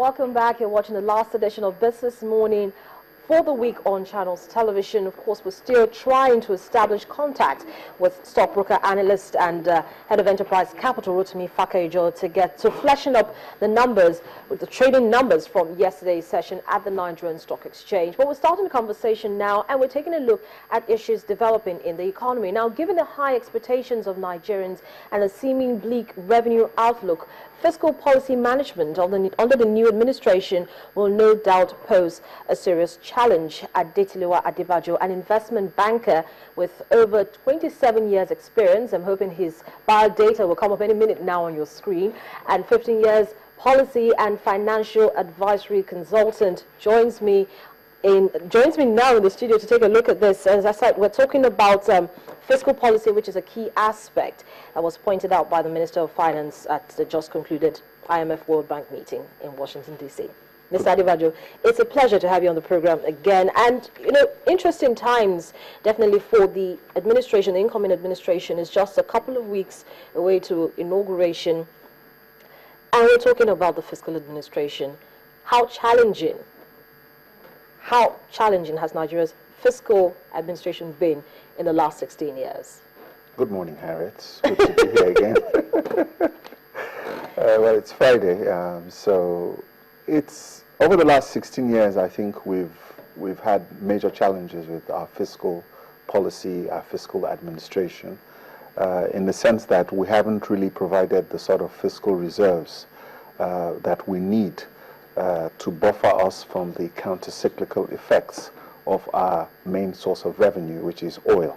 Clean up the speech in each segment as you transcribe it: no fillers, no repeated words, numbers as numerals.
Welcome back. You're watching the last edition of Business Morning for the week on Channels Television. Of course, we're still trying to establish contact with stockbroker analyst and head of enterprise capital, Rotimi Fakejo, to fleshing up the numbers, with the trading numbers from yesterday's session at the Nigerian Stock Exchange. But we're starting the conversation now, and we're taking a look at issues developing in the economy. Now, given the high expectations of Nigerians and the seeming bleak revenue outlook, fiscal policy management under the new administration will no doubt pose a serious challenge. Adetilewa Adebajo, an investment banker with over 27 years experience, I'm hoping his bio data will come up any minute now on your screen, and 15 years policy and financial advisory consultant, joins me now in the studio to take a look at this. As I said, we're talking about fiscal policy, which is a key aspect that was pointed out by the Minister of Finance at the just concluded IMF World Bank meeting in Washington, D.C. Mr. Adebajo, it's a pleasure to have you on the program again. And, interesting times, definitely for the administration, the incoming administration is just a couple of weeks away to inauguration. And we're talking about the fiscal administration. How challenging has Nigeria's fiscal administration been in the last 16 years? Good morning, Harriet. Good to be here again. Well, it's Friday, so it's over the last 16 years. I think we've had major challenges with our fiscal policy, our fiscal administration, in the sense that we haven't really provided the sort of fiscal reserves that we need to buffer us from the counter-cyclical effects of our main source of revenue, which is oil.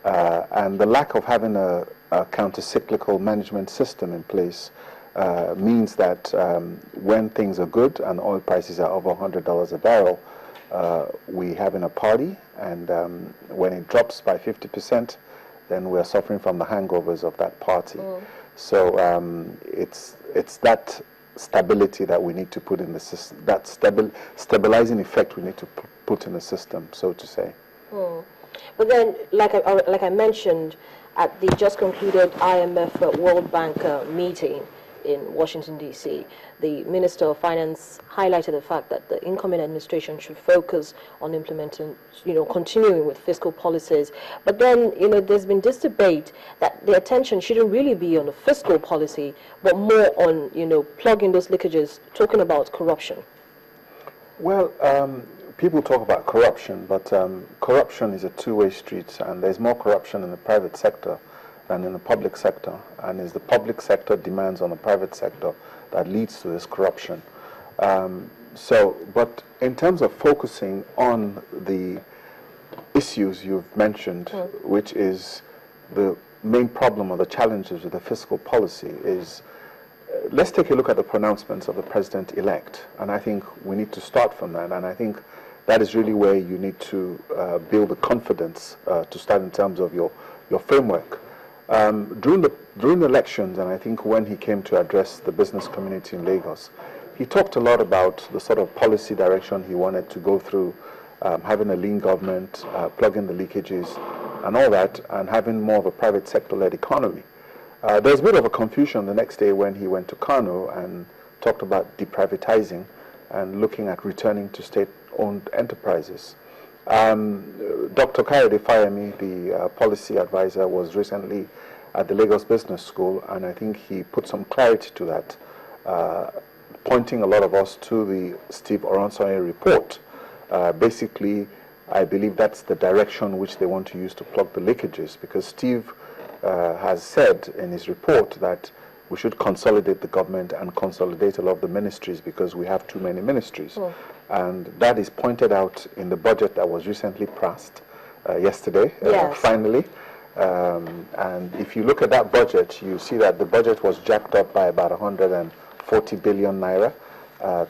And the lack of having a counter-cyclical management system in place means that when things are good and oil prices are over $100 a barrel, we having a party, and when it drops by 50%, then we're suffering from the hangovers of that party. So it's that stability that we need to put in the system, that stabilizing effect we need to put in the system, so to say. But then, like I mentioned, at the just concluded IMF World Bank meeting in Washington, D.C., the Minister of Finance highlighted the fact that the incoming administration should focus on implementing, continuing with fiscal policies. But then, there's been this debate that the attention shouldn't really be on the fiscal policy, but more on, plugging those leakages, talking about corruption. Well, people talk about corruption, but corruption is a two-way street, and there's more corruption in the private sector than in the public sector, and it's the public sector demands on the private sector that leads to this corruption. But in terms of focusing on the issues you've mentioned, which is the main problem or the challenges with the fiscal policy, is let's take a look at the pronouncements of the president-elect, and I think we need to start from that, and I think that is really where you need to build the confidence to start in terms of your framework. During the elections, and I think when he came to address the business community in Lagos, he talked a lot about the sort of policy direction he wanted to go through, having a lean government, plugging the leakages and all that, and having more of a private sector-led economy. There was a bit of a confusion the next day when he went to Kano and talked about deprivatizing and looking at returning to state-owned enterprises. Dr. Kayode Fayemi, the policy advisor, was recently at the Lagos Business School, and I think he put some clarity to that, pointing a lot of us to the Steve Oronsaye report. Basically, I believe that's the direction which they want to use to plug the leakages, because Steve has said in his report that we should consolidate the government and consolidate a lot of the ministries because we have too many ministries. And that is pointed out in the budget that was recently passed yesterday, finally. And if you look at that budget, you see that the budget was jacked up by about 140 billion naira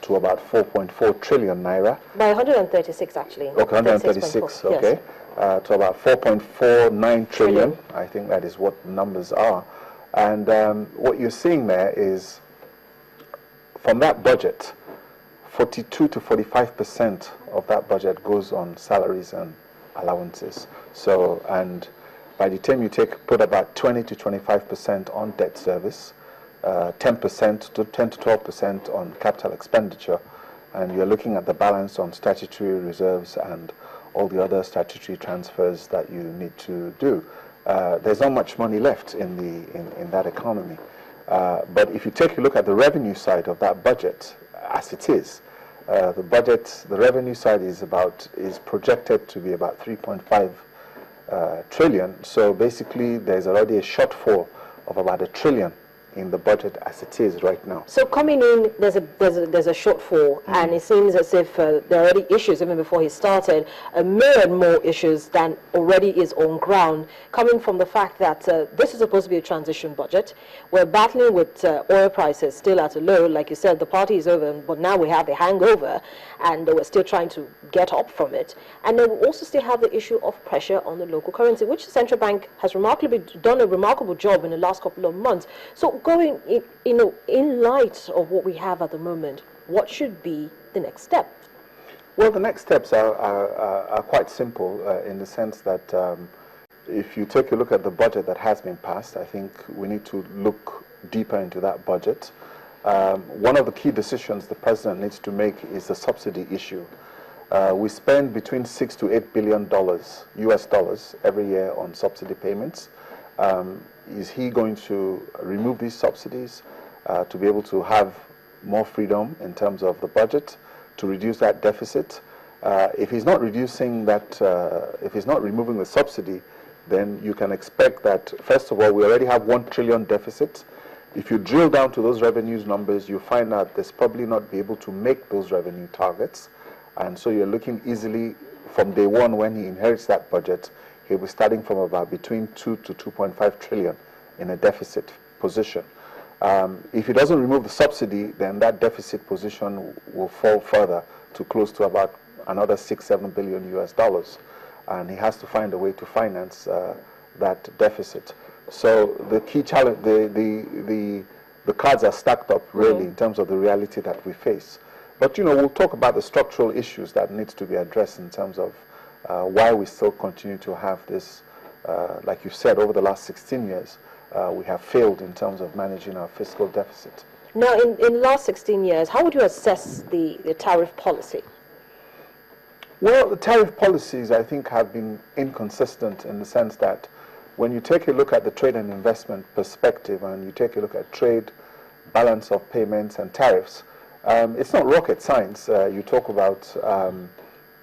to about 4.4 trillion naira. By 136, actually. Okay, 136, okay. Yes. To about 4.49 trillion. I think that is what the numbers are. And what you're seeing there is, from that budget, 42 to 45% of that budget goes on salaries and allowances. So, and by the time you put about 20 to 25% on debt service, 10% to 10 to 12% on capital expenditure, and you're looking at the balance on statutory reserves and all the other statutory transfers that you need to do. There's not much money left in that economy. But if you take a look at the revenue side of that budget, as it is, the revenue side is projected to be about 3.5 trillion. So basically, there's already a shortfall of about $1 trillion in the budget as it is right now. So coming in, there's a shortfall, and it seems as if there are already issues even before he started, a myriad more issues than already is on ground, coming from the fact that this is supposed to be a transition budget. We're battling with oil prices still at a low. Like you said, the party is over, but now we have the hangover, and we're still trying to get up from it. And then we also still have the issue of pressure on the local currency, which the central bank has done a remarkable job in the last couple of months. So going in light of what we have at the moment, what should be the next step? Well, the next steps are quite simple in the sense that if you take a look at the budget that has been passed, I think we need to look deeper into that budget. One of the key decisions the president needs to make is the subsidy issue. We spend between $6 to $8 billion US dollars every year on subsidy payments. Is he going to remove these subsidies to be able to have more freedom in terms of the budget, to reduce that deficit? If he's not reducing that, if he's not removing the subsidy, then you can expect that, first of all, we already have $1 trillion deficit. If you drill down to those revenues numbers, you find out there's probably not be able to make those revenue targets. And so you're looking easily from day one when he inherits that budget, he'll be starting from about between 2 to 2.5 trillion in a deficit position. If he doesn't remove the subsidy, then that deficit position will fall further to close to about another 6-7 billion US dollars. And he has to find a way to finance that deficit. So the key challenge, the cards are stacked up really in terms of the reality that we face. But we'll talk about the structural issues that needs to be addressed in terms of why we still continue to have this, like you said, over the last 16 years, we have failed in terms of managing our fiscal deficit. Now, in the last 16 years, how would you assess the tariff policy? Well, the tariff policies, I think, have been inconsistent in the sense that when you take a look at the trade and investment perspective and you take a look at trade, balance of payments and tariffs, it's not rocket science. You talk about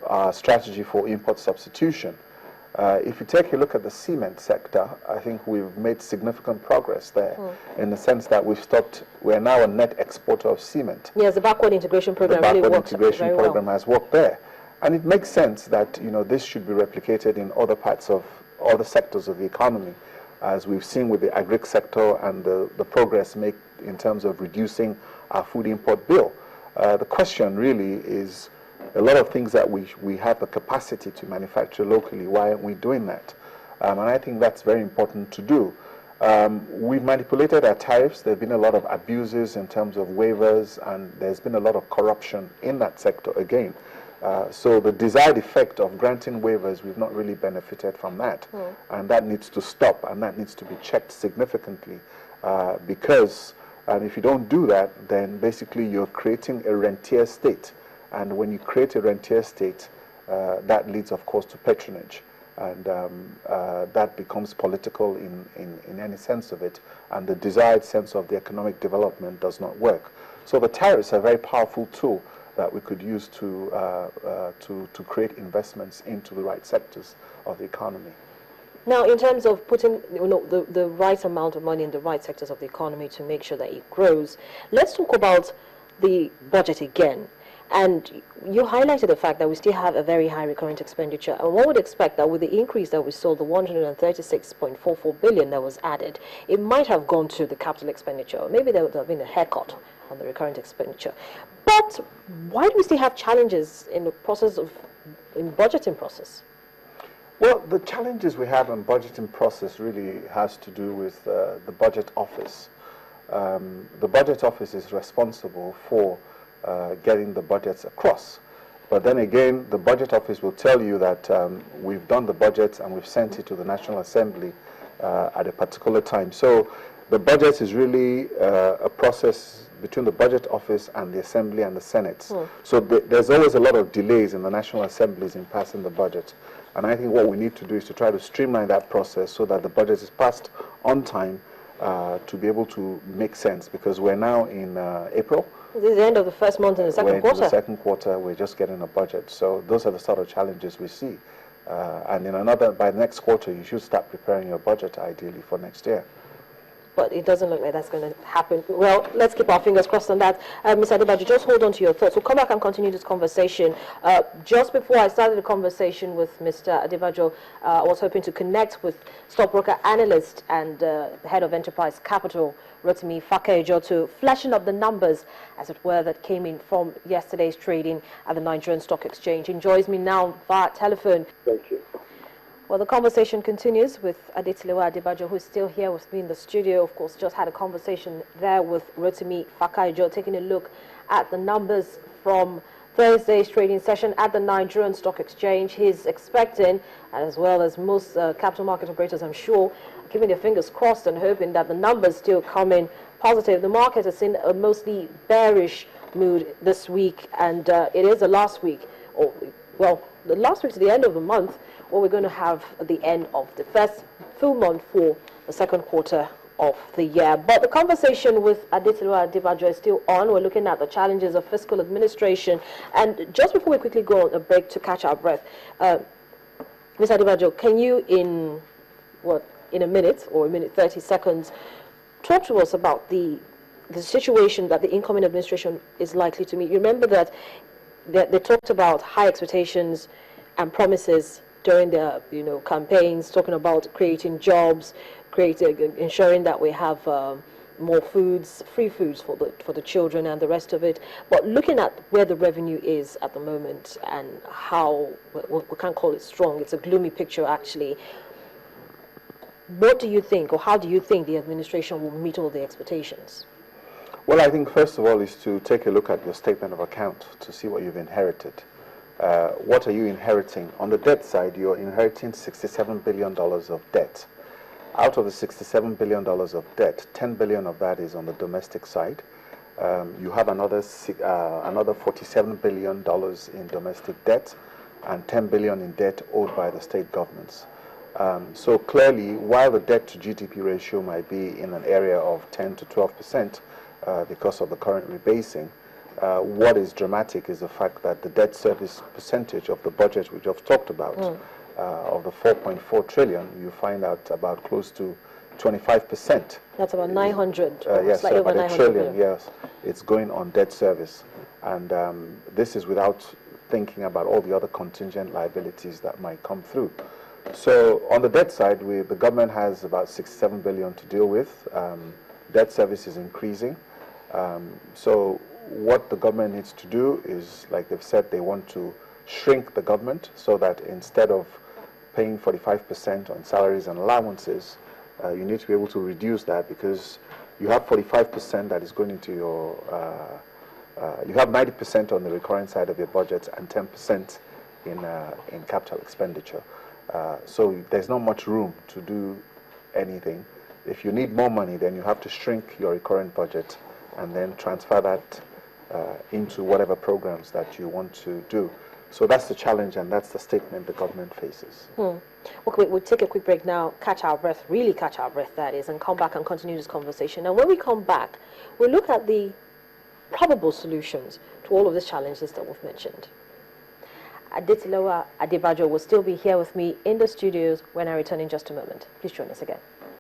our strategy for import substitution. If you take a look at the cement sector, I think we've made significant progress there in the sense that we're now a net exporter of cement. Yes, the backward integration program really works very well. The backward integration program has worked there. And it makes sense that, this should be replicated in other parts of other sectors of the economy, as we've seen with the agri sector and the progress made in terms of reducing our food import bill. The question really is a lot of things that we have the capacity to manufacture locally. Why aren't we doing that? And I think that's very important to do. We've manipulated our tariffs. There have been a lot of abuses in terms of waivers, and there's been a lot of corruption in that sector again. So the desired effect of granting waivers, we've not really benefited from that. And that needs to stop, and that needs to be checked significantly because if you don't do that, then basically you're creating a rentier state. And when you create a rentier state, that leads, of course, to patronage. And that becomes political in any sense of it. And the desired sense of the economic development does not work. So the tariffs are a very powerful tool that we could use to create investments into the right sectors of the economy. Now, in terms of putting the right amount of money in the right sectors of the economy to make sure that it grows, let's talk about the budget again. And you highlighted the fact that we still have a very high recurrent expenditure. And one would expect that with the increase that we saw, the 136.44 billion that was added, it might have gone to the capital expenditure. Maybe there would have been a haircut on the recurrent expenditure. But why do we still have challenges in the process in budgeting process? Well, the challenges we have in budgeting process really has to do with the budget office. The budget office is responsible for getting the budgets across. But then again, the budget office will tell you that we've done the budget and we've sent it to the National Assembly at a particular time. So the budget is really a process between the Budget Office and the Assembly and the Senate. So there's always a lot of delays in the National Assemblies in passing the budget. And I think what we need to do is to try to streamline that process so that the budget is passed on time to be able to make sense, because we're now in April. This is the end of the first month in the second quarter. In the second quarter, we're just getting a budget. So those are the sort of challenges we see. And by the next quarter, you should start preparing your budget, ideally, for next year. But it doesn't look like that's going to happen. Well, let's keep our fingers crossed on that. Ms. Adebajo, just hold on to your thoughts. We'll come back and continue this conversation. Just before I started the conversation with Mr. Adebajo, I was hoping to connect with stockbroker analyst and the head of Enterprise Capital, Rotimi Fakaejo, to flesh up the numbers, as it were, that came in from yesterday's trading at the Nigerian Stock Exchange. He joins me now via telephone. Thank you. Well, the conversation continues with Adetilewa Adebajo, who is still here with me in the studio. Of course, just had a conversation there with Rotimi Fakaejo, taking a look at the numbers from Thursday's trading session at the Nigerian Stock Exchange. He's expecting, as well as most capital market operators, I'm sure, keeping their fingers crossed and hoping that the numbers still come in positive. The market has seen a mostly bearish mood this week, and it is the last week, the last week to the end of the month, what we're going to have at the end of the first full month for the second quarter of the year. But the conversation with Adetilewa Adebajo is still on. We're looking at the challenges of fiscal administration. And just before we quickly go on a break to catch our breath, Ms. Adebajo, can you in a minute or a minute 30 seconds talk to us about the situation that the incoming administration is likely to meet? You remember that they talked about high expectations and promises during their campaigns, talking about creating jobs, ensuring that we have more foods, free foods for the children and the rest of it. But looking at where the revenue is at the moment and how we can't call it strong, it's a gloomy picture actually. What do you think, or how do you think the administration will meet all the expectations? Well, I think first of all is to take a look at your statement of account to see what you've inherited. What are you inheriting? On the debt side, you're inheriting $67 billion of debt. Out of the $67 billion of debt, $10 billion of that is on the domestic side. You have another $47 billion in domestic debt and $10 billion in debt owed by the state governments. So clearly, while the debt to GDP ratio might be in an area of 10 to 12% because of the current rebasing, what is dramatic is the fact that the debt service percentage of the budget we just talked about, of the 4.4 trillion, you find out about close to 25%. That's about 900, yes, slightly over about 900 a trillion, billion. yes. It's going on debt service. And this is without thinking about all the other contingent liabilities that might come through. So on the debt side, the government has about 67 billion to deal with. Debt service is increasing. So what the government needs to do is, like they've said, they want to shrink the government so that instead of paying 45% on salaries and allowances, you need to be able to reduce that, because you have 45% that is going into your, you have 90% on the recurring side of your budget and 10% in capital expenditure. So there's not much room to do anything. If you need more money, then you have to shrink your recurrent budget and then transfer that into whatever programs that you want to do. So that's the challenge, and that's the statement the government faces. Okay, we'll take a quick break now, catch our breath, really catch our breath, that is, and come back and continue this conversation. And when we come back, we'll look at the probable solutions to all of these challenges that we've mentioned. Adetilewa Adebajo will still be here with me in the studios when I return in just a moment. Please join us again.